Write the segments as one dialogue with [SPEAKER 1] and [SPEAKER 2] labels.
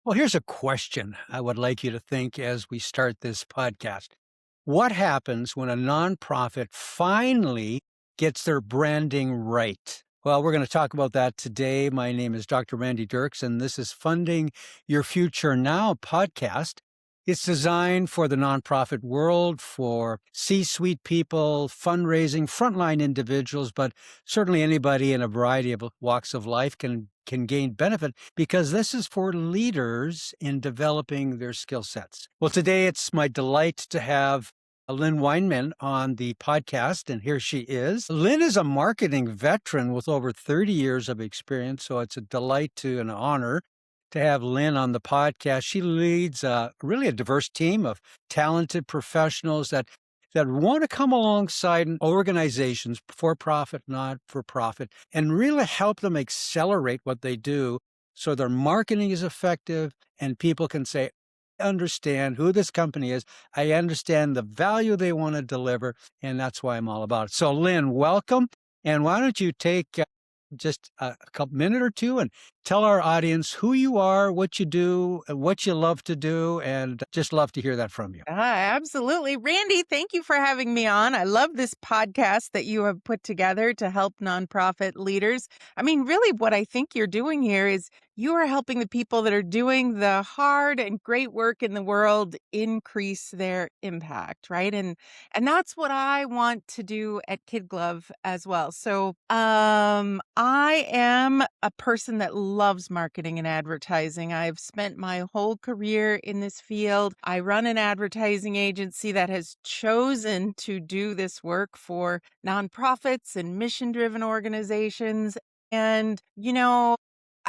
[SPEAKER 1] Well, here's a question I would like you to think as we start this podcast. What happens when a nonprofit finally gets their branding right? Well, we're going to talk about that today. My name is Dr. Randy Dirks, and this is Funding Your Future Now podcast. It's designed for the nonprofit world, for C suite people, fundraising, frontline individuals, but certainly anybody in a variety of walks of life can gain benefit because this is for leaders in developing their skill sets. Well, today it's my delight to have Lynn Wineman on the podcast, and here she is. Lynn is a marketing veteran with over 30 years of experience, so it's a delight to an honor to have Lynn on the podcast. She leads really a diverse team of talented professionals that want to come alongside organizations, for profit, not for profit, and really help them accelerate what they do so their marketing is effective and people can say, I understand who this company is. I understand the value they want to deliver, and that's why I'm all about it. So, Lynn, welcome. And why don't you take just a couple minute or two and tell our audience who you are, what you do, what you love to do, and just love to hear that from you.
[SPEAKER 2] Absolutely. Randy, thank you for having me on. I love this podcast that you have put together to help nonprofit leaders. I mean, really, what I think you're doing here is you are helping the people that are doing the hard and great work in the world increase their impact, right? And that's what I want to do at Kid Glove as well. So, I am a person that loves marketing and advertising. I've spent my whole career in this field. I run an advertising agency that has chosen to do this work for nonprofits and mission-driven organizations. And,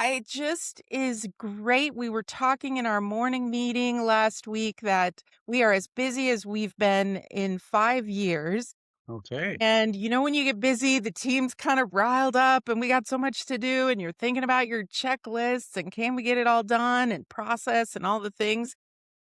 [SPEAKER 2] it just is great. We were talking in our morning meeting last week that we are as busy as we've been in 5 years.
[SPEAKER 1] Okay.
[SPEAKER 2] And when you get busy, the team's kind of riled up and we got so much to do, and you're thinking about your checklists and can we get it all done and process and all the things.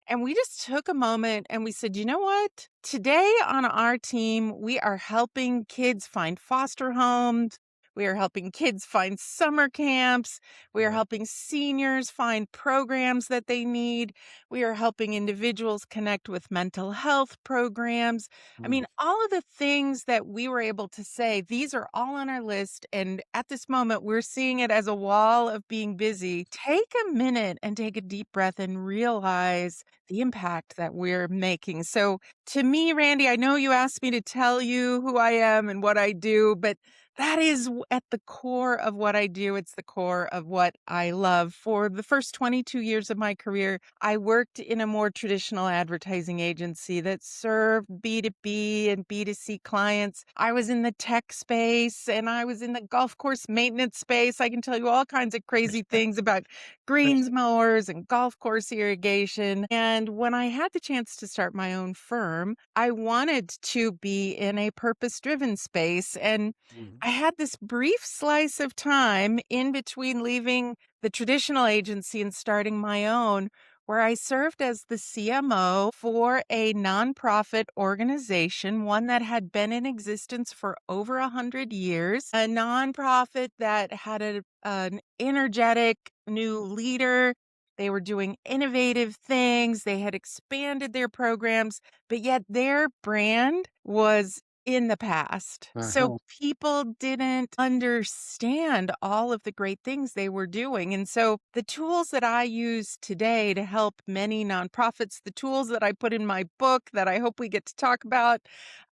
[SPEAKER 2] And we just took a moment and we said, you know what? Today on our team, we are helping kids find foster homes. We are helping kids find summer camps. We are
[SPEAKER 1] Right.
[SPEAKER 2] helping seniors find programs that they need. We are helping individuals connect with mental health programs. I
[SPEAKER 1] Mm.
[SPEAKER 2] mean, all of the things that we were able to say, these are all on our list. And at this moment, we're seeing it as a wall of being busy. Take a minute and take a deep breath and realize the impact that we're making. So, to me, Randy, I know you asked me to tell you who I am and what I do, but that is at the core of what I do. It's the core of what I love. For the first 22 years of my career, I worked in a more traditional advertising agency that served B2B and B2C clients. I was in the tech space and I was in the golf course maintenance space. I can tell you all kinds of crazy things about
[SPEAKER 1] Right.
[SPEAKER 2] greens mowers and golf course irrigation. And when I had the chance to start my own firm, I wanted to be in a purpose driven space. And
[SPEAKER 1] Mhm.
[SPEAKER 2] I had this brief slice of time in between leaving the traditional agency and starting my own, where I served as the CMO for a nonprofit organization, one that had been in existence for over 100 years, a nonprofit that had an energetic new leader. They were doing innovative things. They had expanded their programs, but yet their brand was in the past. So
[SPEAKER 1] Uh-huh.
[SPEAKER 2] people didn't understand all of the great things they were doing. And so the tools that I use today to help many nonprofits, the tools that I put in my book that I hope we get to talk about,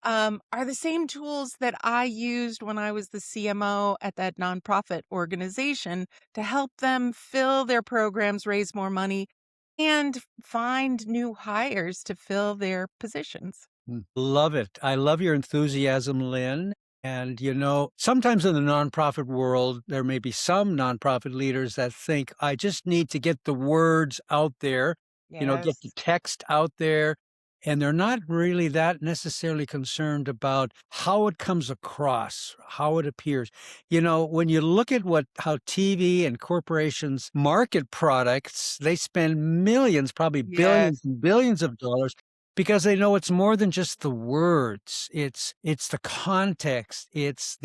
[SPEAKER 2] are the same tools that I used when I was the CMO at that nonprofit organization to help them fill their programs, raise more money, and find new hires to fill their positions.
[SPEAKER 1] Love it. I love your enthusiasm, Lynn. And, sometimes in the nonprofit world, there may be some nonprofit leaders that think, I just need to get the words out there, get the
[SPEAKER 2] Yes.
[SPEAKER 1] text out there. And they're not really that necessarily concerned about how it comes across, how it appears. When you look at how TV and corporations market products, they spend millions, probably billions
[SPEAKER 2] Yes.
[SPEAKER 1] and billions of dollars because they know it's more than just the words. It's the context. It's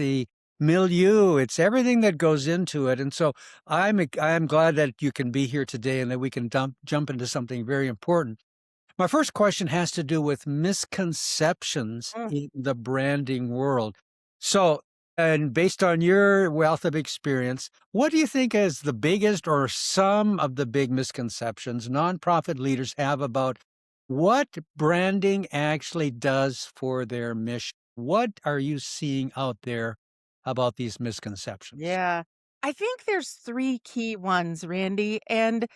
[SPEAKER 1] milieu. It's everything that goes into it. And so I'm glad that you can be here today and that we can jump into something very important. My first question has to do with misconceptions
[SPEAKER 2] Mm.
[SPEAKER 1] in the branding world. So, and based on your wealth of experience, what do you think is the biggest or some of the big misconceptions nonprofit leaders have about what branding actually does for their mission? What are you seeing out there about these misconceptions?
[SPEAKER 2] Yeah. I think there's 3 key ones, Randy, and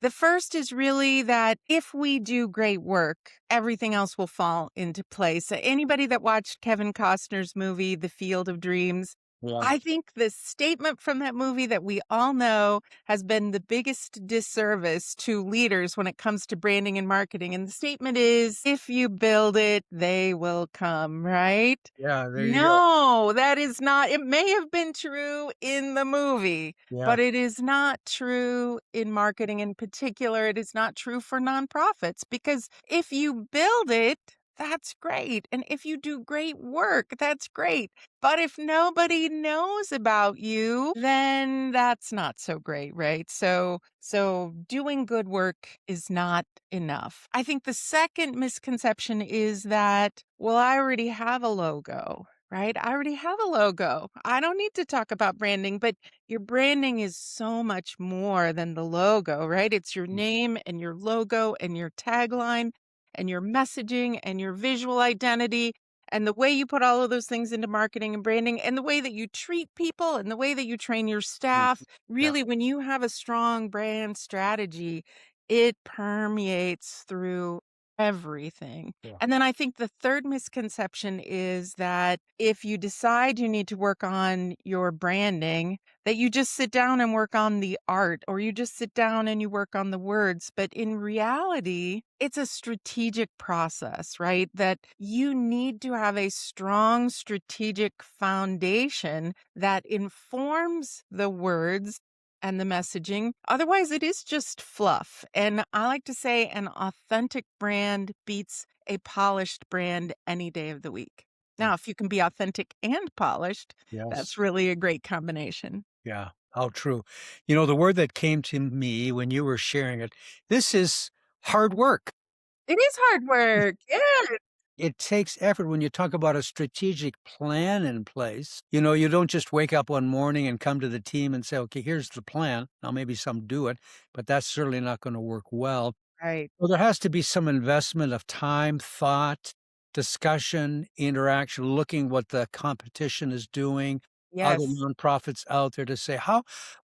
[SPEAKER 2] the first is really that if we do great work, everything else will fall into place. Anybody that watched Kevin Costner's movie, The Field of Dreams,
[SPEAKER 1] Yeah.
[SPEAKER 2] I think the statement from that movie that we all know has been the biggest disservice to leaders when it comes to branding and marketing, and the statement is, "If you build it, they will come," right?
[SPEAKER 1] Yeah, there you go.
[SPEAKER 2] No, that is not it may have been true in the movie,
[SPEAKER 1] Yeah.
[SPEAKER 2] but it is not true in marketing in particular. It is not true for nonprofits because if you build it, that's great. And if you do great work, that's great. But if nobody knows about you, then that's not so great, right? So doing good work is not enough. I think the second misconception is that, well, I already have a logo, right? I already have a logo. I don't need to talk about branding, but your branding is so much more than the logo, right? It's your name and your logo and your tagline and your messaging and your visual identity and the way you put all of those things into marketing and branding and the way that you treat people and the way that you train your
[SPEAKER 1] Mhm.
[SPEAKER 2] staff.
[SPEAKER 1] Yeah.
[SPEAKER 2] Really, when you have a strong brand strategy, it permeates through everything.
[SPEAKER 1] Yeah.
[SPEAKER 2] And then I think the third misconception is that if you decide you need to work on your branding, that you just sit down and work on the art or you just sit down and you work on the words. But in reality, it's a strategic process, right? That you need to have a strong strategic foundation that informs the words and the messaging. Otherwise, it is just fluff. And I like to say an authentic brand beats a polished brand any day of the week.
[SPEAKER 1] Mm.
[SPEAKER 2] Now, if you can be authentic and polished,
[SPEAKER 1] Yes.
[SPEAKER 2] that's really a great combination.
[SPEAKER 1] Yeah, how true. You know, the word that came to me when you were sharing it, this is hard work.
[SPEAKER 2] It is hard work. Yeah.
[SPEAKER 1] It takes effort when you talk about a strategic plan in place. You know, you don't just wake up one morning and come to the team and say, okay, here's the plan. Now, maybe some do it, but that's certainly not going to work well.
[SPEAKER 2] Right.
[SPEAKER 1] Well, there has to be some investment of time, thought, discussion, interaction, looking what the competition is doing, other
[SPEAKER 2] Yes.
[SPEAKER 1] nonprofits out there to say,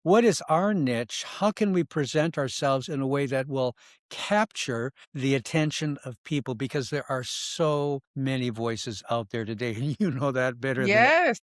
[SPEAKER 1] what is our niche? How can we present ourselves in a way that will capture the attention of people? Because there are so many voices out there today. And you know that better than
[SPEAKER 2] Yes.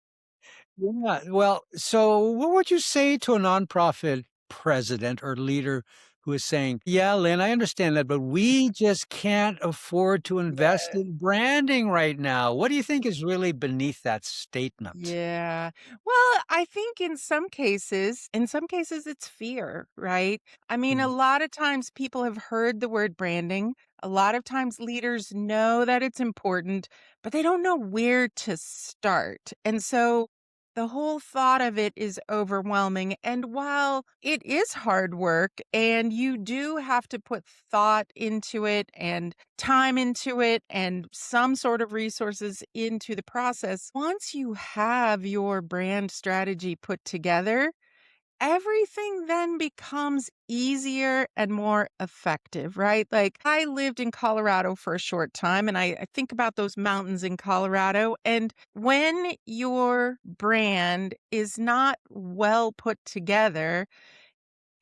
[SPEAKER 1] yeah. Well, so what would you say to a nonprofit president or leader who is saying, yeah, Lynn, I understand that, but we just can't afford to invest in branding right now? What do you think is really beneath that statement?
[SPEAKER 2] Yeah. Well, I think in some cases it's fear, right? I mean, a
[SPEAKER 1] Mhm.
[SPEAKER 2] lot of times people have heard the word branding. A lot of times leaders know that it's important, but they don't know where to start. And so the whole thought of it is overwhelming. And while it is hard work and you do have to put thought into it and time into it and some sort of resources into the process, once you have your brand strategy put together, everything then becomes easier and more effective, right? Like I lived in Colorado for a short time and I think about those mountains in Colorado. And when your brand is not well put together,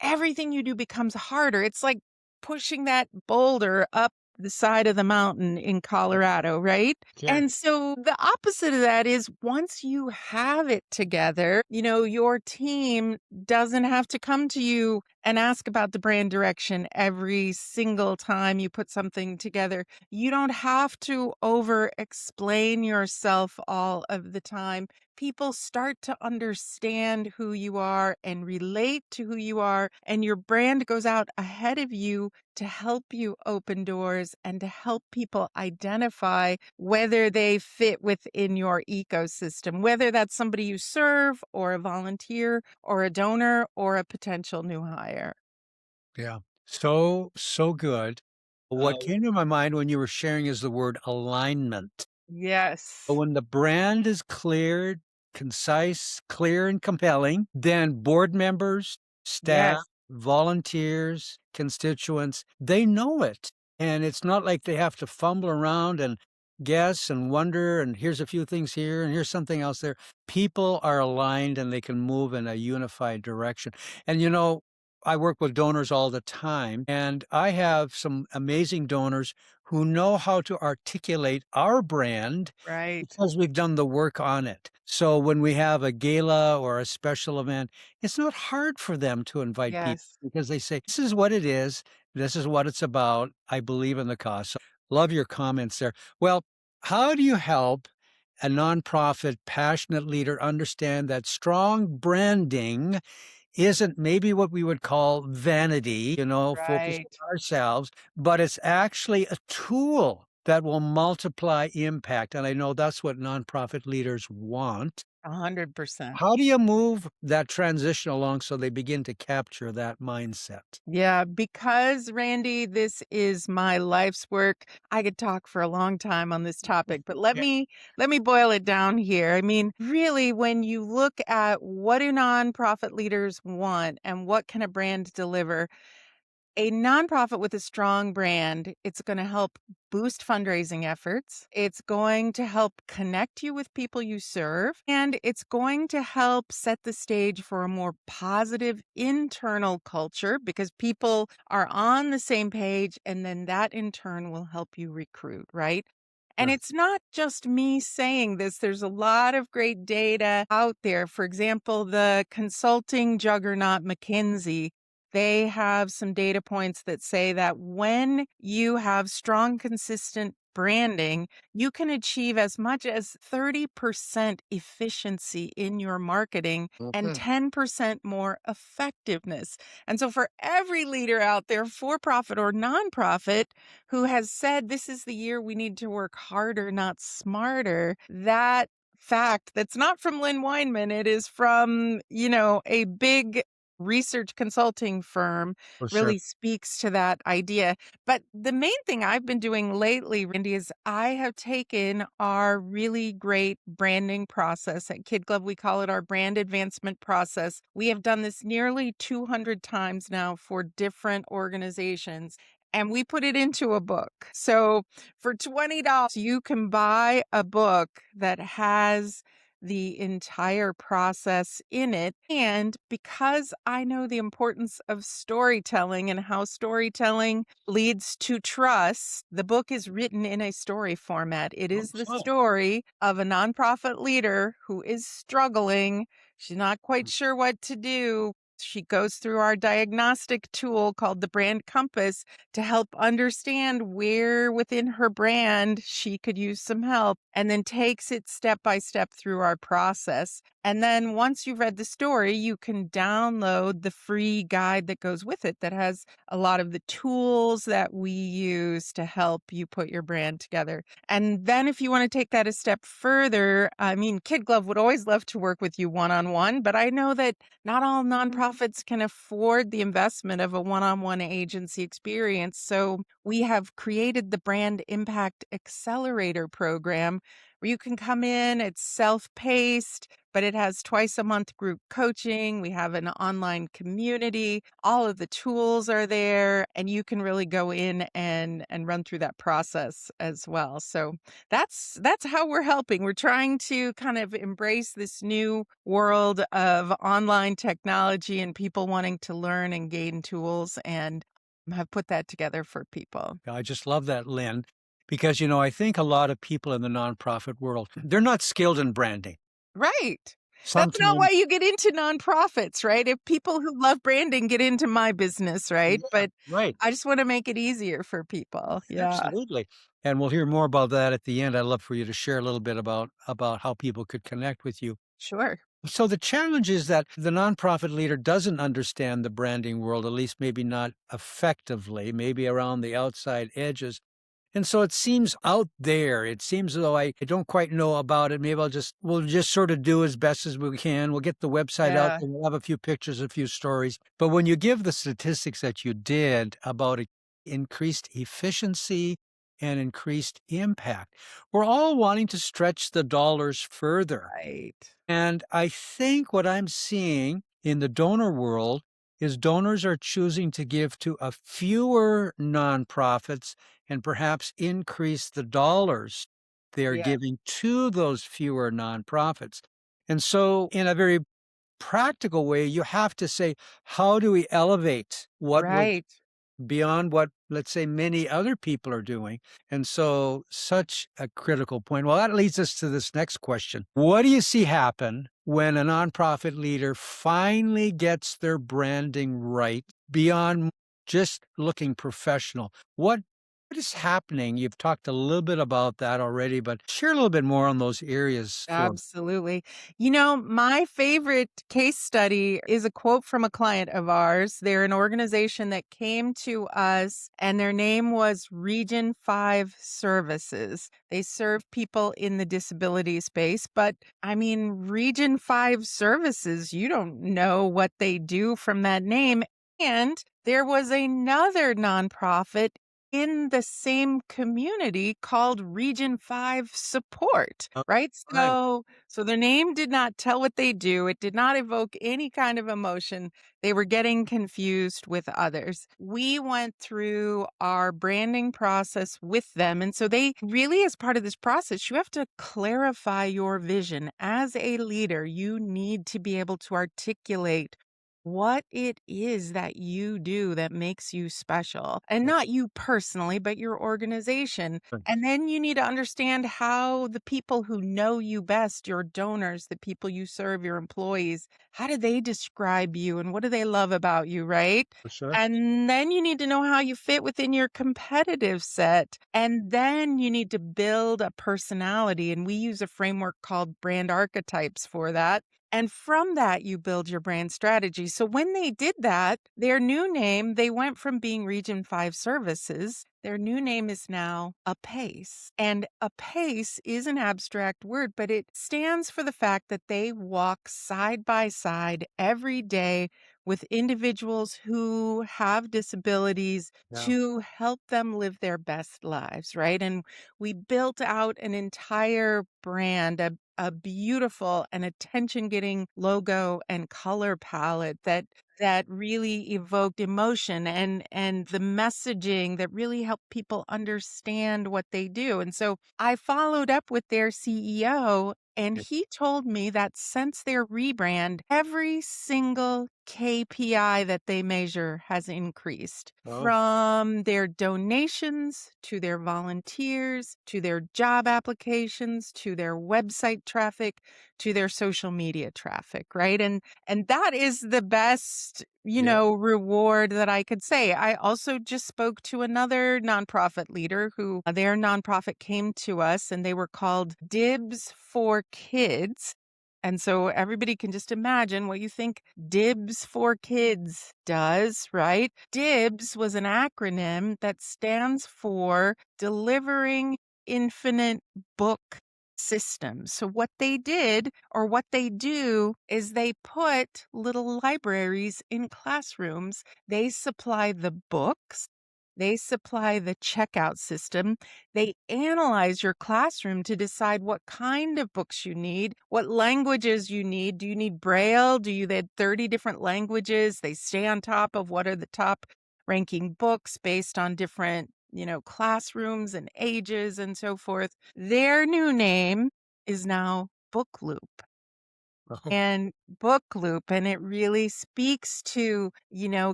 [SPEAKER 2] everything you do becomes harder. It's like pushing that boulder up the side of the mountain in Colorado, right?
[SPEAKER 1] Yeah.
[SPEAKER 2] And so the opposite of that is once you have it together, your team doesn't have to come to you and ask about the brand direction every single time you put something together. You don't have to over explain yourself all of the time. people start to understand who you are and relate to who you are, and your brand goes out ahead of you to help you open doors and to help people identify whether they fit within your ecosystem, whether that's somebody you serve or a volunteer or a donor or a potential new hire.
[SPEAKER 1] Yeah. So, so good. What came to my mind when you were sharing is the word alignment. But
[SPEAKER 2] Yes.
[SPEAKER 1] when the brand is clear, concise, clear, and compelling, then board members, staff,
[SPEAKER 2] Yes.
[SPEAKER 1] volunteers, constituents, they know it. And it's not like they have to fumble around and guess and wonder, and here's a few things here, and here's something else there. People are aligned and they can move in a unified direction. And I work with donors all the time, and I have some amazing donors who know how to articulate our brand
[SPEAKER 2] Right.
[SPEAKER 1] because we've done the work on it. So when we have a gala or a special event, it's not hard for them to invite people
[SPEAKER 2] Yes.
[SPEAKER 1] because they say, "This is what it is. This is what it's about. I believe in the cause." So love your comments there. Well, how do you help a nonprofit passionate leader understand that strong branding isn't maybe what we would call vanity, focus
[SPEAKER 2] Right.
[SPEAKER 1] on ourselves, but it's actually a tool that will multiply impact. And I know that's what nonprofit leaders want.
[SPEAKER 2] 100%.
[SPEAKER 1] How do you move that transition along so they begin to capture that mindset?
[SPEAKER 2] Yeah, because Randy, this is my life's work. I could talk for a long time on this topic, but let
[SPEAKER 1] Yeah.
[SPEAKER 2] me let me boil it down here. I mean, really when you look at what do nonprofit leaders want and what can a brand deliver, a nonprofit with a strong brand, it's going to help boost fundraising efforts. It's going to help connect you with people you serve. And it's going to help set the stage for a more positive internal culture because people are on the same page. And then that in turn will help you recruit, right? And
[SPEAKER 1] Sure.
[SPEAKER 2] it's not just me saying this. There's a lot of great data out there. For example, the consulting juggernaut McKinsey, they have some data points that say that when you have strong, consistent branding, you can achieve as much as 30% efficiency in your marketing and
[SPEAKER 1] Okay.
[SPEAKER 2] 10% more effectiveness. And so, for every leader out there, for profit or nonprofit, who has said this is the year we need to work harder, not smarter, that fact that's not from Lynn Wineman, it is from, a big research consulting firm
[SPEAKER 1] For sure.
[SPEAKER 2] really speaks to that idea. But the main thing I've been doing lately, Randy, is I have taken our really great branding process at Kid Glove. We call it our brand advancement process. We have done this nearly 200 times now for different organizations. And we put it into a book. So for $20, you can buy a book that has the entire process in it. And because I know the importance of storytelling and how storytelling leads to trust, the book is written in a story format. It is the
[SPEAKER 1] Oh,
[SPEAKER 2] story of a nonprofit leader who is struggling. She's not quite sure what to do. She goes through our diagnostic tool called the Brand Compass to help understand where within her brand she could use some help, and then takes it step by step through our process. And then once you've read the story, you can download the free guide that goes with it that has a lot of the tools that we use to help you put your brand together. And then if you want to take that a step further, I mean, Kid Glove would always love to work with you one on one, but I know that not all nonprofits can afford the investment of a one on one agency experience. So we have created the Brand Impact Accelerator program where you can come in, it's self paced, but it has twice a month group coaching. We have an online community. All of the tools are there, and you can really go in and run through that process as well. So that's how we're helping. We're trying to kind of embrace this new world of online technology and people wanting to learn and gain tools, and have put that together for people.
[SPEAKER 1] I just love that, Lynn, because, I think a lot of people in the nonprofit world, they're not skilled in branding.
[SPEAKER 2] Right. That's not
[SPEAKER 1] Sometimes,
[SPEAKER 2] why you get into nonprofits, right? If people who love branding get into my business, right?
[SPEAKER 1] yeah,
[SPEAKER 2] But
[SPEAKER 1] right.
[SPEAKER 2] I just want to make it easier for people. Yeah.
[SPEAKER 1] Absolutely. And we'll hear more about that at the end. I'd love for you to share a little bit about how people could connect with you.
[SPEAKER 2] Sure.
[SPEAKER 1] So the challenge is that the nonprofit leader doesn't understand the branding world, at least maybe not effectively, maybe around the outside edges. And so it seems out there. It seems as though I don't quite know about it. Maybe we'll just sort of do as best as we can. We'll get the website out
[SPEAKER 2] Yeah.
[SPEAKER 1] there. We'll have a few pictures, a few stories. But when you give the statistics that you did about increased efficiency and increased impact, we're all wanting to stretch the dollars further.
[SPEAKER 2] Right.
[SPEAKER 1] And I think what I'm seeing in the donor world is donors are choosing to give to a fewer nonprofits and perhaps increase the dollars they're
[SPEAKER 2] Yeah.
[SPEAKER 1] giving to those fewer nonprofits. And so, in a very practical way, you have to say, how do we elevate what we're
[SPEAKER 2] Right.
[SPEAKER 1] beyond what, let's say, many other people are doing. And so, such a critical point. Well, that leads us to this next question. What do you see happen when a nonprofit leader finally gets their branding right beyond just looking professional? What is happening? You've talked a little bit about that already, but share a little bit more on those areas for
[SPEAKER 2] Absolutely. You know, my favorite case study is a quote from a client of ours. They're an organization that came to us, and their name was Region 5 Services. They serve people in the disability space, but I mean, Region 5 Services, you don't know what they do from that name. And there was another nonprofit in the same community called Region 5 Support,
[SPEAKER 1] Oh,
[SPEAKER 2] right?
[SPEAKER 1] right.
[SPEAKER 2] So their name did not tell what they do. It did not evoke any kind of emotion. They were getting confused with others. We went through our branding process with them. And so they really, as part of this process, you have to clarify your vision. As a leader, you need to be able to articulate what it is that you do that makes you special, and not you personally, but your organization.
[SPEAKER 1] Right.
[SPEAKER 2] And then you need to understand how the people who know you best, your donors, the people you serve, your employees, how do they describe you and what do they love about you, right?
[SPEAKER 1] For sure.
[SPEAKER 2] And then you need to know how you fit within your competitive set. And then you need to build a personality. And we use a framework called brand archetypes for that. And from that, you build your brand strategy. So when they did that, their new name, they went from being Region 5 Services. Their new name is now APACE. And APACE is an abstract word, but it stands for the fact that they walk side by side every day with individuals who have disabilities
[SPEAKER 1] Yeah.
[SPEAKER 2] to help them live their best lives, right? And we built out an entire brand, a beautiful and attention-getting logo and color palette that really evoked emotion and the messaging that really helped people understand what they do. And so I followed up with their CEO, and
[SPEAKER 1] Yeah.
[SPEAKER 2] he told me that since their rebrand, every single KPI that they measure has increased,
[SPEAKER 1] Oh,
[SPEAKER 2] from their donations to their volunteers to their job applications to their website traffic to their social media traffic, right? And that is the best,
[SPEAKER 1] yeah.
[SPEAKER 2] reward that I could say. I also just spoke to another nonprofit leader who their nonprofit came to us and they were called Dibs for Kids. And so everybody can just imagine what you think Dibs for Kids does, right? DIBS was an acronym that stands for Delivering Infinite Book Systems. So, what they did or what they do is they put little libraries in classrooms. They supply the books. They supply the checkout system. They analyze your classroom to decide what kind of books you need, what languages you need. Do you need Braille? Do you need 30 different languages? They stay on top of what are the top ranking books based on different, classrooms and ages and so forth. Their new name is now Book Loop.
[SPEAKER 1] Oh,
[SPEAKER 2] And Book Loop, and it really speaks to,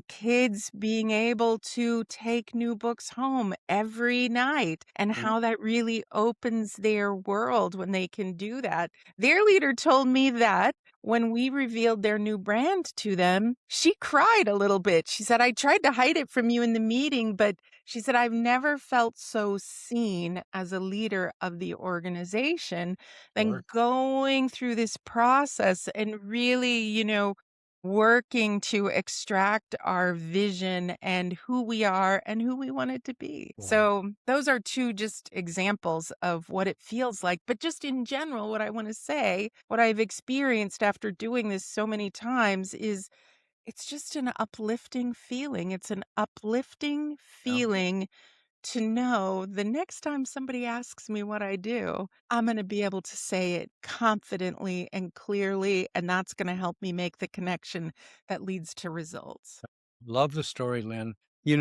[SPEAKER 2] kids being able to take new books home every night and
[SPEAKER 1] yeah.
[SPEAKER 2] how that really opens their world when they can do that. Their leader told me that when we revealed their new brand to them, she cried a little bit. She said, I tried to hide it from you in the meeting, but she said, I've never felt so seen as a leader of the organization than
[SPEAKER 1] Sure.
[SPEAKER 2] going through this process and really, working to extract our vision and who we are and who we want it to be.
[SPEAKER 1] Wow.
[SPEAKER 2] So, those are two just examples of what it feels like. But just in general, what I want to say, what I've experienced after doing this so many times is it's just an uplifting feeling. It's an uplifting
[SPEAKER 1] Yeah.
[SPEAKER 2] feeling to know the next time somebody asks me what I do, I'm going to be able to say it confidently and clearly, and that's going to help me make the connection that leads to results.
[SPEAKER 1] Love the story, Lynn. We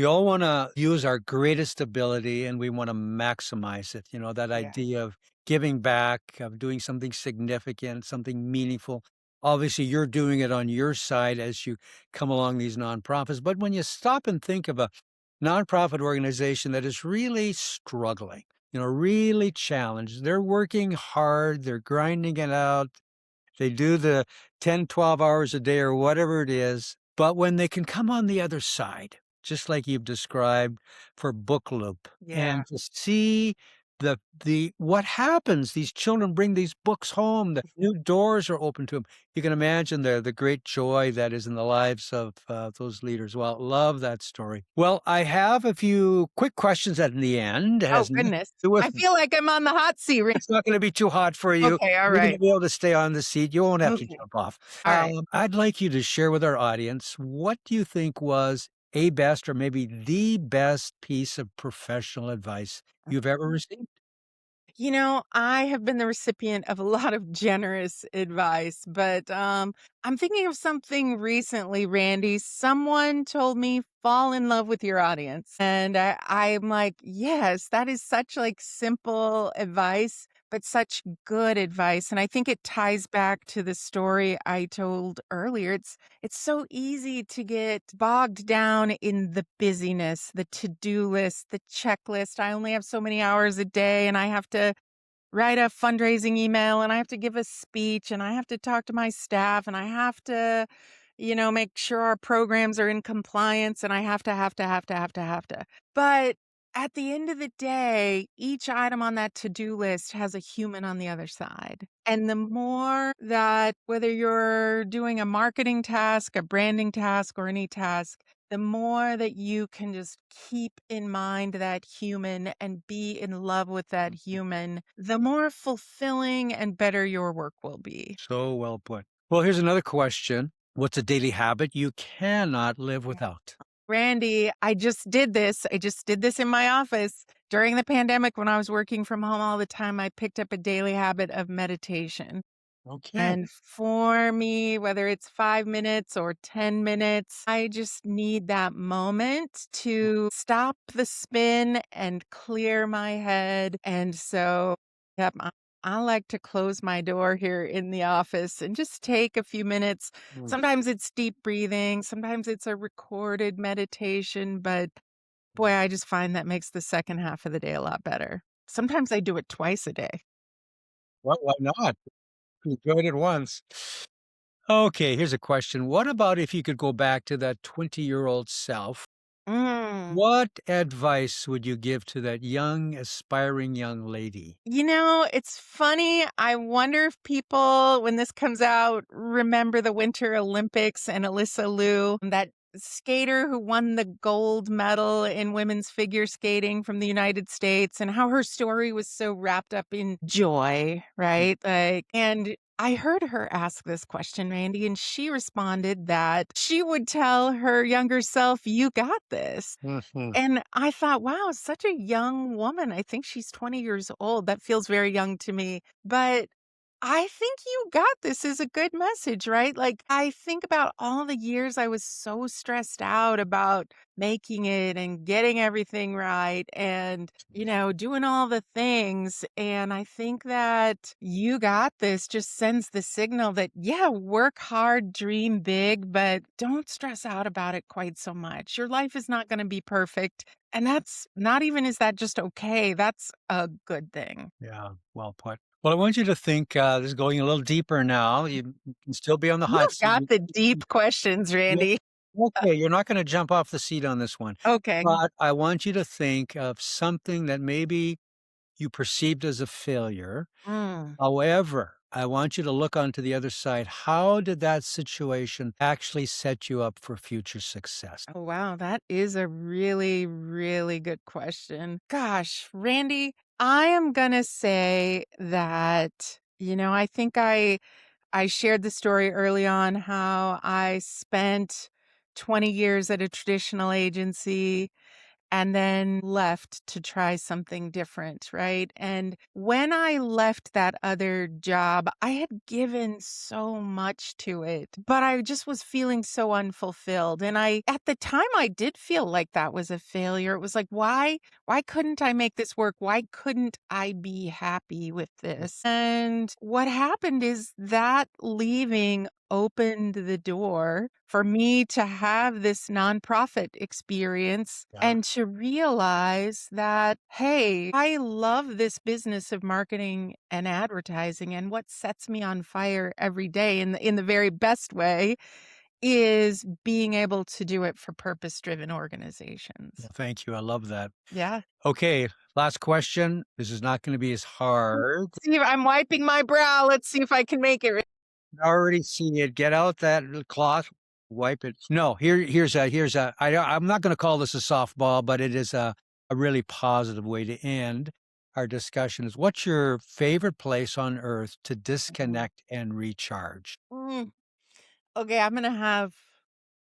[SPEAKER 1] all want to use our greatest ability and we want to maximize it. That
[SPEAKER 2] Yes.
[SPEAKER 1] idea of giving back, of doing something significant, something meaningful. Obviously, you're doing it on your side as you come along these nonprofits. But when you stop and think of a nonprofit organization that is really struggling, really challenged, they're working hard, they're grinding it out, they do the 10, 12 hours a day or whatever it is, but when they can come on the other side, just like you've described for Book Loop,
[SPEAKER 2] Yeah.
[SPEAKER 1] and to see the what happens, these children bring these books home, the new doors are open to them. You can imagine the great joy that is in the lives of, those leaders. Well, love that story. Well, I have a few quick questions at the end. It
[SPEAKER 2] Oh,
[SPEAKER 1] has nothing
[SPEAKER 2] goodness.
[SPEAKER 1] to do with
[SPEAKER 2] I feel like I'm on the hot seat.
[SPEAKER 1] it's not gonna be too hot for you.
[SPEAKER 2] Okay. All
[SPEAKER 1] You're gonna
[SPEAKER 2] right.
[SPEAKER 1] be able to stay on the seat. You won't have to
[SPEAKER 2] Okay.
[SPEAKER 1] jump off.
[SPEAKER 2] All right.
[SPEAKER 1] I'd like you to share with our audience, what do you think was a best or maybe the best piece of professional advice you've ever received?
[SPEAKER 2] I have been the recipient of a lot of generous advice, but I'm thinking of something recently, Randy. Someone told me fall in love with your audience. And I'm like, yes, that is such like simple advice, but such good advice. And I think it ties back to the story I told earlier. It's so easy to get bogged down in the busyness, the to-do list, the checklist. I only have so many hours a day and I have to write a fundraising email and I have to give a speech and I have to talk to my staff and I have to, make sure our programs are in compliance and I have to. But at the end of the day, each item on that to-do list has a human on the other side. And the more that whether you're doing a marketing task, a branding task, or any task, the more that you can just keep in mind that human and be in love with that human, the more fulfilling and better your work will be.
[SPEAKER 1] So well put. Well, here's another question. What's a daily habit you cannot live
[SPEAKER 2] Yeah.
[SPEAKER 1] without?
[SPEAKER 2] Randy, I just did this. I just did this in my office during the pandemic when I was working from home all the time. I picked up a daily habit of meditation.
[SPEAKER 1] Okay.
[SPEAKER 2] And for me, whether it's 5 minutes or 10 minutes, I just need that moment to stop the spin and clear my head. And so, yep, I like to close my door here in the office and just take a few minutes.
[SPEAKER 1] Mm.
[SPEAKER 2] Sometimes it's deep breathing, sometimes it's a recorded meditation, but boy, I just find that makes the second half of the day a lot better. Sometimes I do it twice a day.
[SPEAKER 1] Well, why not? You do it at once. Okay, here's a question. What about if you could go back to that 20-year-old self?
[SPEAKER 2] Mm.
[SPEAKER 1] What advice would you give to that young, aspiring young lady?
[SPEAKER 2] It's funny. I wonder if people, when this comes out, remember the Winter Olympics and Alyssa Liu, that skater who won the gold medal in women's figure skating from the United States, and how her story was so wrapped up in joy, right? And I heard her ask this question, Randy, and she responded that she would tell her younger self, You got this.
[SPEAKER 1] Mhm.
[SPEAKER 2] And I thought, wow, such a young woman. I think she's 20 years old. That feels very young to me. But I think you got this is a good message, right? Like, I think about all the years I was so stressed out about making it and getting everything right and, doing all the things. And I think that you got this just sends the signal that, yeah, work hard, dream big, but don't stress out about it quite so much. Your life is not going to be perfect. And that's not even, is that just okay? That's a good thing.
[SPEAKER 1] Yeah, well put. Well, I want you to think, this is going a little deeper now. You can still be on the hot
[SPEAKER 2] You've got
[SPEAKER 1] seat.
[SPEAKER 2] the deep questions,
[SPEAKER 1] Yeah.
[SPEAKER 2] Randy.
[SPEAKER 1] Okay, you're not gonna jump off the seat on this one,
[SPEAKER 2] Okay.
[SPEAKER 1] but I want you to think of something that maybe you perceived as a failure.
[SPEAKER 2] Mm.
[SPEAKER 1] However, I want you to look onto the other side. How did that situation actually set you up for future success?
[SPEAKER 2] Oh, wow. That is a really, really good question. Gosh, Randy, I am going to say that, I think I shared the story early on how I spent 20 years at a traditional agency and then left to try something different, right? And when I left that other job, I had given so much to it, but I just was feeling so unfulfilled. And at the time, I did feel like that was a failure. It was like, why couldn't I make this work? Why couldn't I be happy with this? And what happened is that leaving opened the door for me to have this nonprofit experience
[SPEAKER 1] Yeah.
[SPEAKER 2] and to realize that, hey, I love this business of marketing and advertising. And what sets me on fire every day in the very best way is being able to do it for purpose driven organizations.
[SPEAKER 1] Well, thank you. I love that.
[SPEAKER 2] Yeah.
[SPEAKER 1] Okay, last question. This is not gonna be as hard.
[SPEAKER 2] See, I'm wiping my brow. Let's see if I can make it.
[SPEAKER 1] I already see it. Get out that little cloth, wipe it. No, here's a I'm not gonna call this a softball, but it is a really positive way to end our discussion is what's your favorite place on earth to disconnect and recharge?
[SPEAKER 2] Mm. Okay, I'm gonna have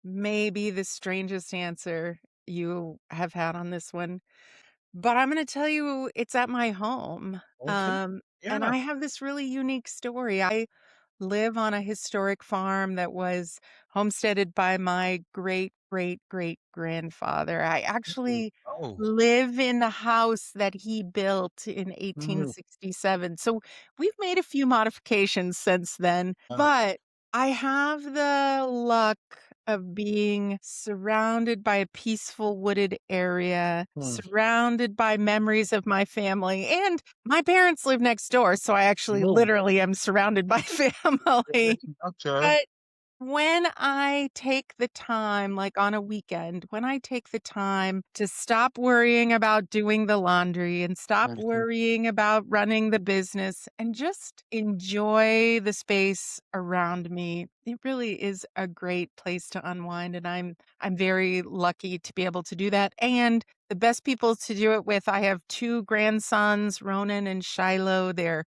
[SPEAKER 2] maybe the strangest answer you have had on this one, but I'm gonna tell you it's at my home.
[SPEAKER 1] Okay.
[SPEAKER 2] And
[SPEAKER 1] Yeah.
[SPEAKER 2] I have this really unique story. I live on a historic farm that was homesteaded by my great great great grandfather. I
[SPEAKER 1] Ooh,
[SPEAKER 2] actually
[SPEAKER 1] oh.
[SPEAKER 2] live in the house that he built in
[SPEAKER 1] Mm,
[SPEAKER 2] 1867. So we've made a few modifications since then,
[SPEAKER 1] uh,
[SPEAKER 2] but I have the luck of being surrounded by a peaceful wooded area,
[SPEAKER 1] mm.
[SPEAKER 2] surrounded by memories of my family, and my parents live next door, so I actually
[SPEAKER 1] Oh,
[SPEAKER 2] literally am surrounded by family.
[SPEAKER 1] okay.
[SPEAKER 2] But when I take the time, like on a weekend, when I take the time to stop worrying about doing the laundry and stop
[SPEAKER 1] Mhm.
[SPEAKER 2] worrying about running the business and just enjoy the space around me, it really is a great place to unwind. And I'm very lucky to be able to do that. And the best people to do it with, I have two grandsons, Ronan and Shiloh. They're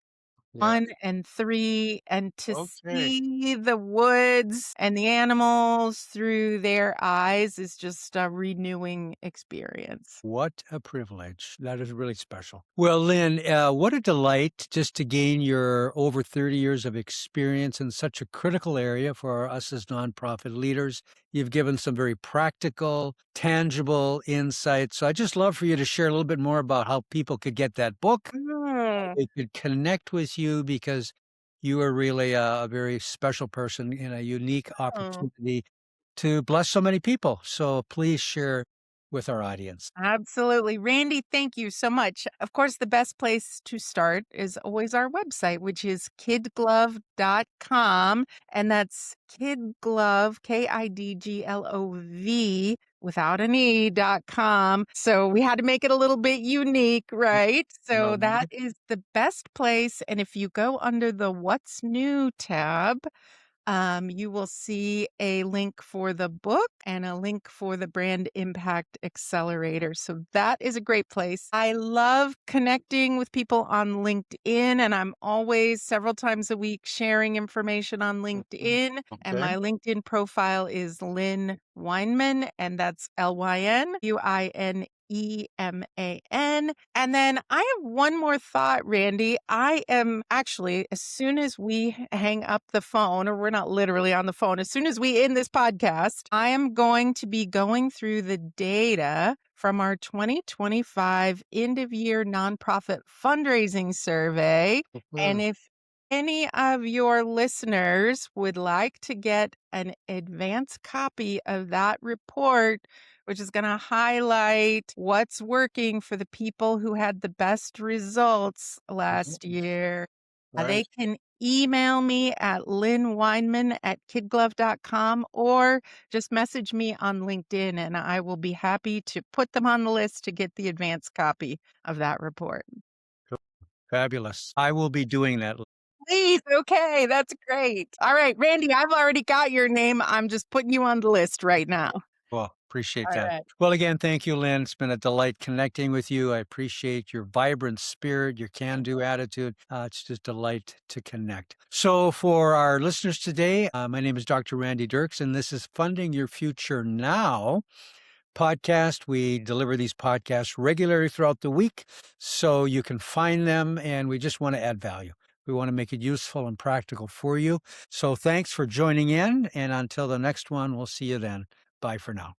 [SPEAKER 1] Yeah.
[SPEAKER 2] 1 and 3, and to
[SPEAKER 1] Okay.
[SPEAKER 2] see the woods and the animals through their eyes is just a renewing experience.
[SPEAKER 1] What a privilege. That is really special. Well, Lynn, what a delight just to gain your over 30 years of experience in such a critical area for us as nonprofit leaders. You've given some very practical, tangible insights. So I just love for you to share a little bit more about how people could get that book, how
[SPEAKER 2] Mm.
[SPEAKER 1] they could connect with you because you are really a very special person in a unique
[SPEAKER 2] Oh.
[SPEAKER 1] opportunity to bless so many people. So please share with our audience.
[SPEAKER 2] Absolutely. Randy, thank you so much. Of course, the best place to start is always our website, which is kidglove.com. And that's kidglove, KIDGLOV, without an E.com. So we had to make it a little bit unique, right? So that
[SPEAKER 1] Mhm.
[SPEAKER 2] is the best place. And if you go under the What's New tab, you will see a link for the book and a link for the Brand Impact Accelerator. So that is a great place. I love connecting with people on LinkedIn, and I'm always several times a week sharing information on
[SPEAKER 1] Mhm.
[SPEAKER 2] LinkedIn. And
[SPEAKER 1] Okay.
[SPEAKER 2] my LinkedIn profile is Lynn Wineman, and that's LYNWINEMAN. And then I have one more thought, Randy. I am actually, as soon as we hang up the phone, or we're not literally on the phone, as soon as we end this podcast, I am going to be going through the data from our 2025 end of year nonprofit fundraising survey. And
[SPEAKER 1] Mhm.
[SPEAKER 2] if any of your listeners would like to get an advance copy of that report, which is going to highlight what's working for the people who had the best results last
[SPEAKER 1] Mhm.
[SPEAKER 2] year. They
[SPEAKER 1] Right.
[SPEAKER 2] can email me at lynnwineman@kidglove.com or just message me on LinkedIn, and I will be happy to put them on the list to get the advance copy of that report.
[SPEAKER 1] Fabulous. I will be doing that.
[SPEAKER 2] Please, okay, that's great. All right, Randy, I've already got your name. I'm just putting you on the list right now.
[SPEAKER 1] Well, appreciate
[SPEAKER 2] All
[SPEAKER 1] that.
[SPEAKER 2] right.
[SPEAKER 1] Well, again, thank you, Lynn. It's been a delight connecting with you. I appreciate your vibrant spirit, your can-do attitude. It's just a delight to connect. So for our listeners today, my name is Dr. Randy Dirks, and this is Funding Your Future Now podcast. We deliver these podcasts regularly throughout the week, so you can find them, and we just want to add value. We want to make it useful and practical for you. So thanks for joining in, and until the next one, we'll see you then. Bye for now.